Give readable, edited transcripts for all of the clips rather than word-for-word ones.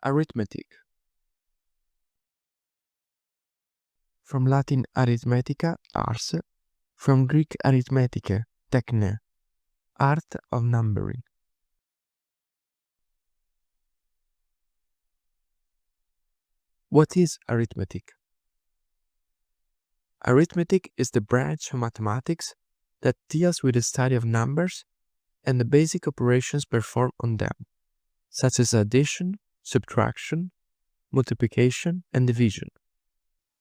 Arithmetic. From Latin arithmetica, ars, from Greek arithmetike, techne, art of numbering. What is arithmetic? Arithmetic is the branch of mathematics that deals with the study of numbers and the basic operations performed on them, such as addition, subtraction, multiplication, and division.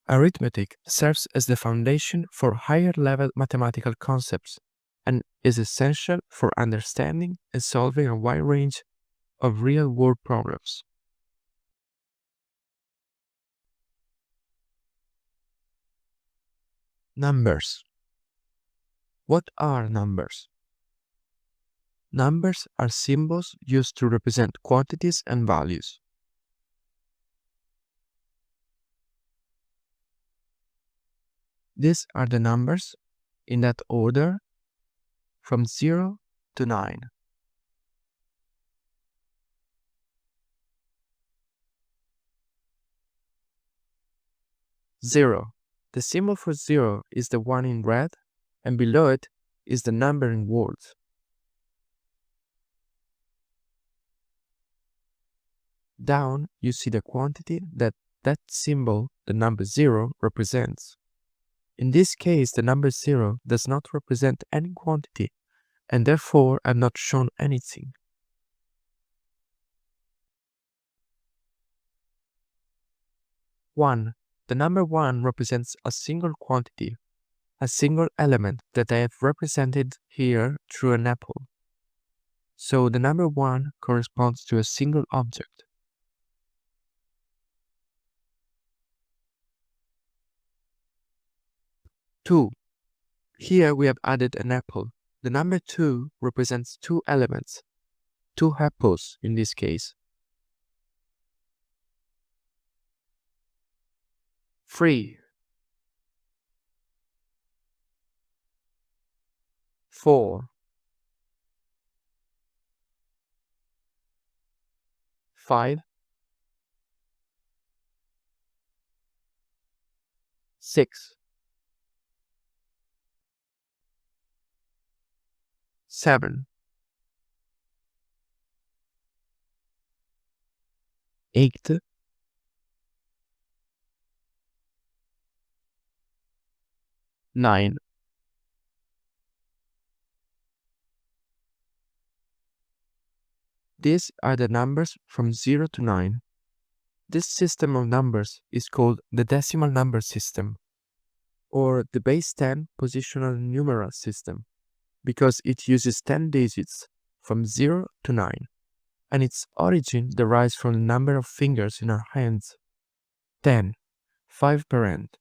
Arithmetic serves as the foundation for higher-level mathematical concepts and is essential for understanding and solving a wide range of real-world problems. Numbers. What are numbers? Numbers are symbols used to represent quantities and values. These are the numbers, in that order, from 0 to 9. Zero. The symbol for 0 is the one in red, and below it is the number in words. Down, you see the quantity that symbol, the number 0, represents. In this case, the number 0 does not represent any quantity, and therefore I'm not shown anything. 1. The number 1 represents a single quantity, a single element that I have represented here through an apple. So the number 1 corresponds to a single object. 2. Here we have added an apple. The number 2 represents two elements, two apples in this case. 3. 4. 5. 6. 7. 8. 9. These are the numbers from 0 to 9. This system of numbers is called the decimal number system, or the base 10 positional numeral system, because it uses 10 digits from 0 to 9, and its origin derives from the number of fingers in our hands. 10, 5 per hand.